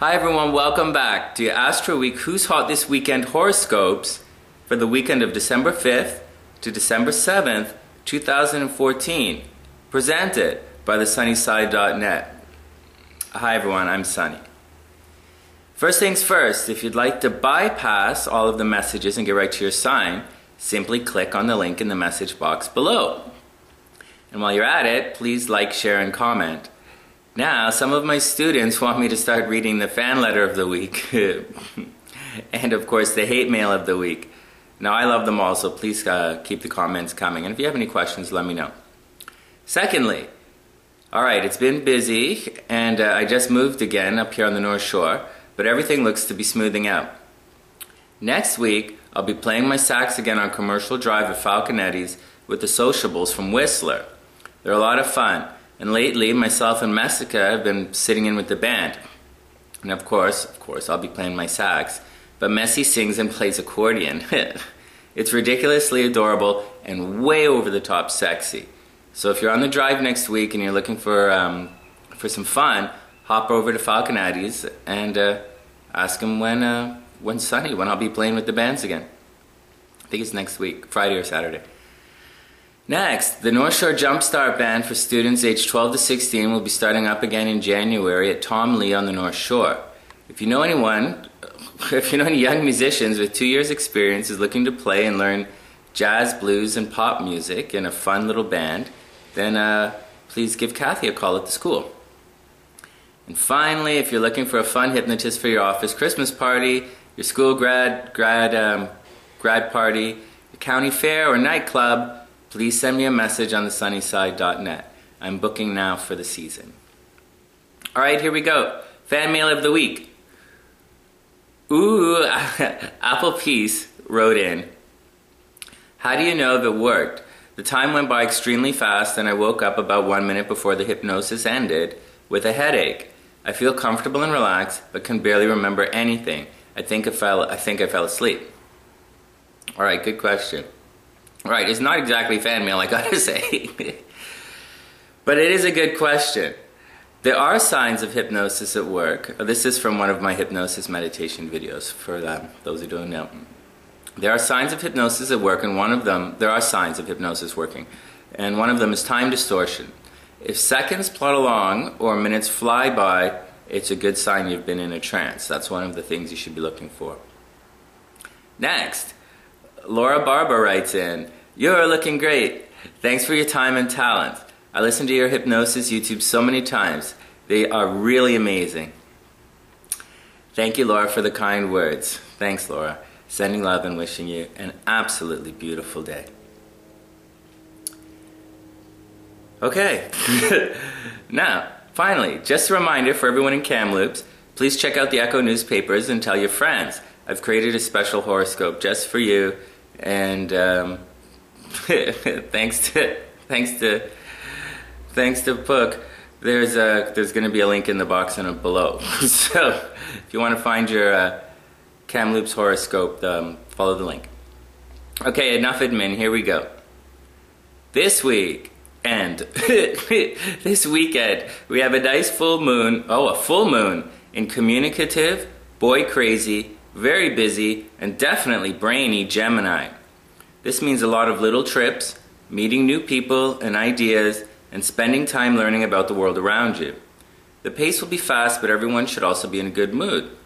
Hi everyone, welcome back to Astro Week Who's Hot This Weekend horoscopes for the weekend of December 5th to December 7th, 2014, presented by thesunnyside.net. Hi everyone, I'm Sunny. First things first, if you'd like to bypass all of the messages and get right to your sign, simply click on the link in the message box below. And while you're at it, please like, share, and comment. Now, some of my students want me to start reading the fan letter of the week and of course the hate mail of the week. Now, I love them all, so please keep the comments coming, and if you have any questions, let me know. Secondly, alright, it's been busy and I just moved again up here on the North Shore, but everything looks to be smoothing out. Next week, I'll be playing my sax again on Commercial Drive at Falconetti's with the Sociables from Whistler. They're a lot of fun. And lately, myself and Messica have been sitting in with the band. And of course, I'll be playing my sax. But Messi sings and plays accordion. It's ridiculously adorable and way over the top sexy. So if you're on the drive next week and you're looking for some fun, hop over to Falconetti's and ask them when I'll be playing with the bands again. I think it's next week, Friday or Saturday. Next, the North Shore Jumpstart Band for students aged 12 to 16 will be starting up again in January at Tom Lee on the North Shore. If you know any young musicians with 2 years experience is looking to play and learn jazz, blues, and pop music in a fun little band, then please give Kathy a call at the school. And finally, if you're looking for a fun hypnotist for your office Christmas party, your school grad party, your county fair, or nightclub, please send me a message on thesunnyside.net. I'm booking now for the season. Alright, here we go. Fan mail of the week. Ooh, Apple Peace wrote in. How do you know if it worked? The time went by extremely fast and I woke up about 1 minute before the hypnosis ended with a headache. I feel comfortable and relaxed, but can barely remember anything. I think I fell asleep. Alright, good question. Right, it's not exactly fan mail, I gotta say. But it is a good question. There are signs of hypnosis at work. This is from one of my hypnosis meditation videos for those who don't know. There are signs of hypnosis at work, and there are signs of hypnosis working. And one of them is time distortion. If seconds plod along or minutes fly by, it's a good sign you've been in a trance. That's one of the things you should be looking for. Next. Laura Barber writes in, "You're looking great. Thanks for your time and talent. I listened to your hypnosis YouTube so many times. They are really amazing." Thank you, Laura, for the kind words. Thanks, Laura. Sending love and wishing you an absolutely beautiful day. Okay. Now, finally, just a reminder for everyone in Kamloops, please check out the Echo newspapers and tell your friends. I've created a special horoscope just for you. And thanks to Book, there's going to be a link in the box and below. So if you want to find your Kamloops horoscope, follow the link. Okay, enough admin. Here we go. This weekend, we have a nice full moon. Oh, a full moon in communicative, boy crazy, very busy, and definitely brainy Gemini. This means a lot of little trips, meeting new people and ideas, and spending time learning about the world around you. The pace will be fast, but everyone should also be in a good mood.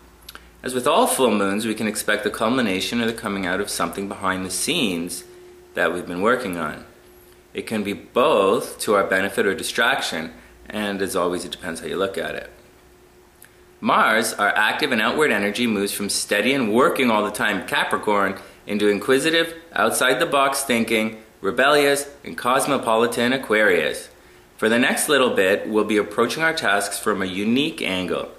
As with all full moons, we can expect the culmination or the coming out of something behind the scenes that we've been working on. It can be both to our benefit or distraction, and as always, it depends how you look at it. Mars, our active and outward energy, moves from steady and working all the time Capricorn into inquisitive, outside-the-box thinking, rebellious, and cosmopolitan Aquarius. For the next little bit, we'll be approaching our tasks from a unique angle.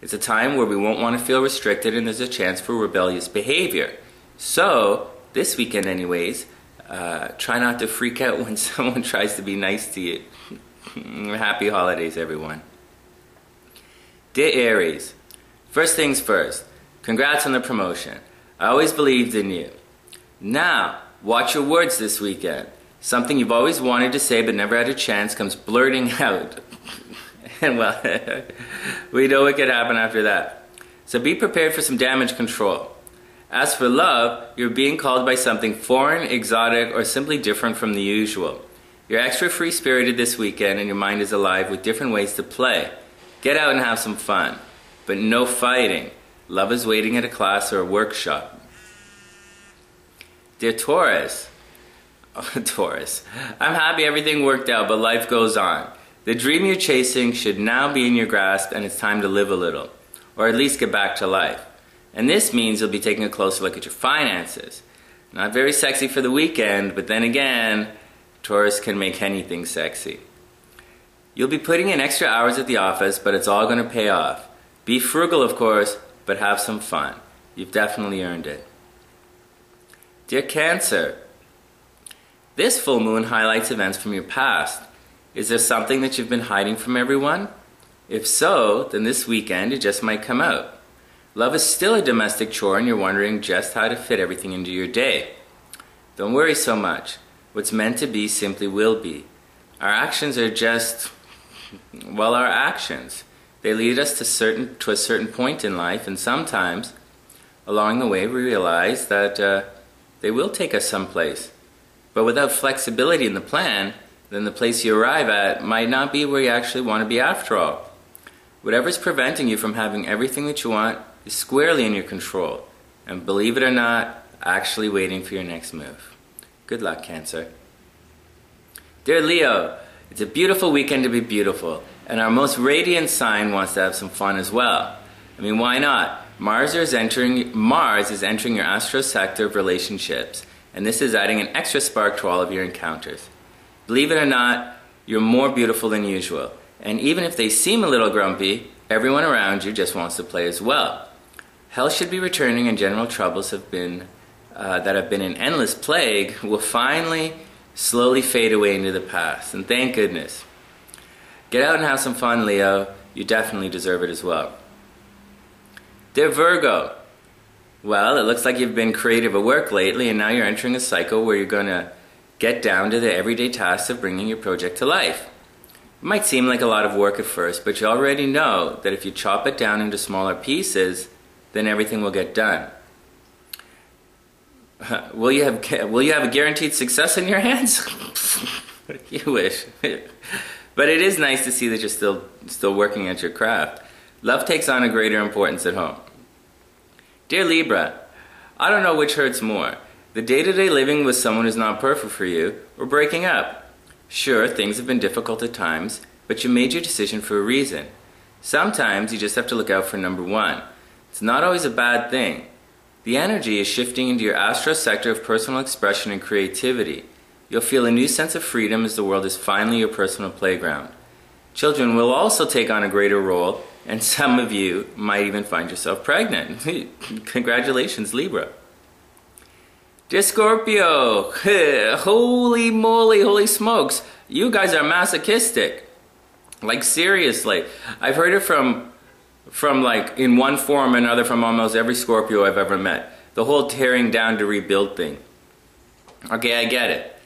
It's a time where we won't want to feel restricted and there's a chance for rebellious behavior. So, this weekend anyways, try not to freak out when someone tries to be nice to you. Happy holidays, everyone. Dear Aries, first things first, congrats on the promotion. I always believed in you. Now, watch your words this weekend. Something you've always wanted to say but never had a chance comes blurting out. And well, we know what could happen after that. So be prepared for some damage control. As for love, you're being called by something foreign, exotic, or simply different from the usual. You're extra free-spirited this weekend and your mind is alive with different ways to play. Get out and have some fun. But no fighting. Love is waiting at a class or a workshop. Dear Taurus, Taurus, I'm happy everything worked out, but life goes on. The dream you're chasing should now be in your grasp and it's time to live a little, or at least get back to life. And this means you'll be taking a closer look at your finances. Not very sexy for the weekend, but then again, Taurus can make anything sexy. You'll be putting in extra hours at the office, but it's all going to pay off. Be frugal, of course, but have some fun. You've definitely earned it. Dear Cancer, this full moon highlights events from your past. Is there something that you've been hiding from everyone? If so, then this weekend it just might come out. Love is still a domestic chore and you're wondering just how to fit everything into your day. Don't worry so much. What's meant to be simply will be. Our actions are just, well, our actions. They lead us to a certain point in life, and sometimes along the way we realize that they will take us someplace. But without flexibility in the plan, then the place you arrive at might not be where you actually want to be after all. Whatever's preventing you from having everything that you want is squarely in your control, and believe it or not, actually waiting for your next move. Good luck, Cancer. Dear Leo, it's a beautiful weekend to be beautiful, and our most radiant sign wants to have some fun as well. I mean, why not? Mars is entering your astro sector of relationships, and this is adding an extra spark to all of your encounters. Believe it or not, you're more beautiful than usual, and even if they seem a little grumpy, everyone around you just wants to play as well. Health should be returning, and general troubles that have been an endless plague will finally slowly fade away into the past, and thank goodness. Get out and have some fun, Leo. You definitely deserve it as well. Dear Virgo, well, it looks like you've been creative at work lately, and now you're entering a cycle where you're going to get down to the everyday tasks of bringing your project to life. It might seem like a lot of work at first, but you already know that if you chop it down into smaller pieces, then everything will get done. Will you have a guaranteed success in your hands? You wish. But it is nice to see that you're still working at your craft. Love takes on a greater importance at home. Dear Libra, I don't know which hurts more. The day-to-day living with someone who's not perfect for you, or breaking up. Sure, things have been difficult at times, but you made your decision for a reason. Sometimes you just have to look out for number one. It's not always a bad thing. The energy is shifting into your astro sector of personal expression and creativity. You'll feel a new sense of freedom as the world is finally your personal playground. Children will also take on a greater role, and some of you might even find yourself pregnant. Congratulations, Libra. Dear Scorpio, holy moly, holy smokes, you guys are masochistic. Like seriously, I've heard it from like in one form or another from almost every Scorpio I've ever met. The whole tearing down to rebuild thing. Okay, I get it.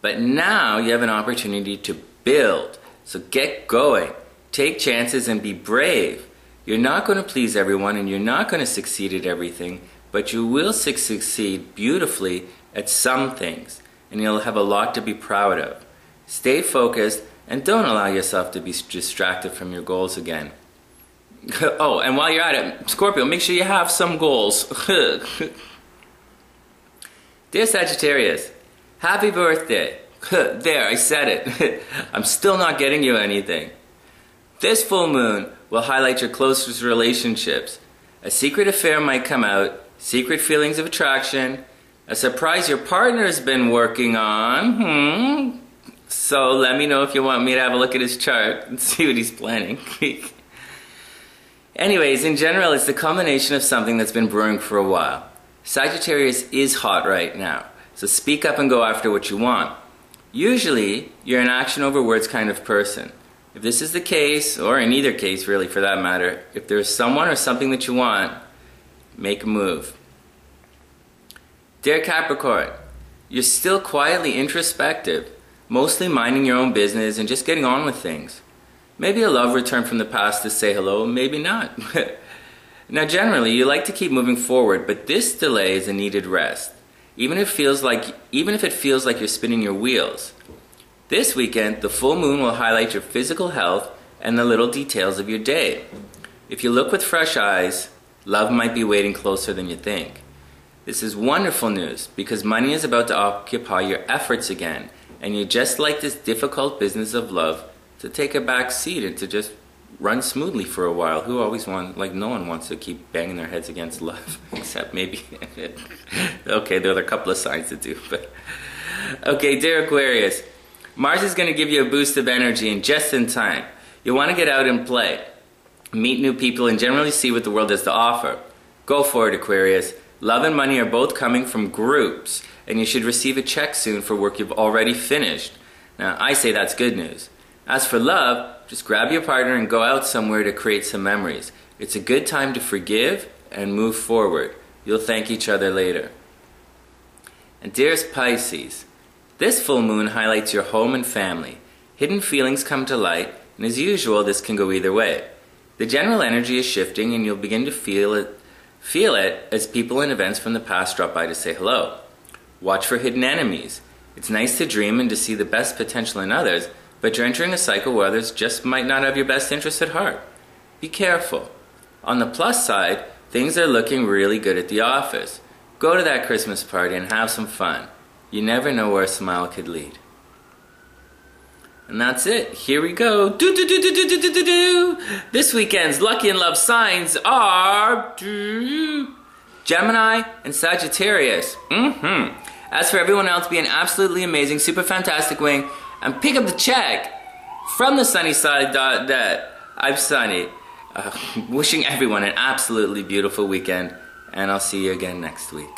But now you have an opportunity to build. So get going. Take chances and be brave. You're not going to please everyone and you're not going to succeed at everything, but you will succeed beautifully at some things, and you'll have a lot to be proud of. Stay focused and don't allow yourself to be distracted from your goals again. Oh, and while you're at it, Scorpio, make sure you have some goals. Dear Sagittarius, happy birthday. There, I said it. I'm still not getting you anything. This full moon will highlight your closest relationships. A secret affair might come out, secret feelings of attraction, a surprise your partner's been working on. So let me know if you want me to have a look at his chart and see what he's planning. Anyways, in general, it's the culmination of something that's been brewing for a while. Sagittarius is hot right now, so speak up and go after what you want. Usually, you're an action over words kind of person. If this is the case, or in either case really for that matter, if there's someone or something that you want, make a move. Dear Capricorn, you're still quietly introspective, mostly minding your own business and just getting on with things. Maybe a love return from the past to say hello, maybe not. Now generally, you like to keep moving forward, but this delay is a needed rest. Even if it feels like you're spinning your wheels. This weekend, the full moon will highlight your physical health and the little details of your day. If you look with fresh eyes, love might be waiting closer than you think. This is wonderful news because money is about to occupy your efforts again, and you just like this difficult business of love to take a back seat and to just run smoothly for a while. Who always wants, like no one wants to keep banging their heads against love, except maybe, okay, there are a couple of signs that do, but. Okay, dear Aquarius, Mars is going to give you a boost of energy and just in time. You'll want to get out and play, meet new people, and generally see what the world has to offer. Go for it, Aquarius. Love and money are both coming from groups, and you should receive a check soon for work you've already finished. Now, I say that's good news. As for love, just grab your partner and go out somewhere to create some memories. It's a good time to forgive and move forward. You'll thank each other later. And dearest Pisces, this full moon highlights your home and family. Hidden feelings come to light, and as usual, this can go either way. The general energy is shifting, and you'll begin to feel it as people and events from the past drop by to say hello. Watch for hidden enemies. It's nice to dream and to see the best potential in others, but you're entering a cycle where others just might not have your best interest at heart. Be careful. On the plus side, things are looking really good at the office. Go to that Christmas party and have some fun. You never know where a smile could lead. And that's it. Here we go. This weekend's lucky and love signs are Gemini and Sagittarius. As for everyone else, be an absolutely amazing, super fantastic wing and pick up the check from the sunny side that I'm Sunny. Wishing everyone an absolutely beautiful weekend, and I'll see you again next week.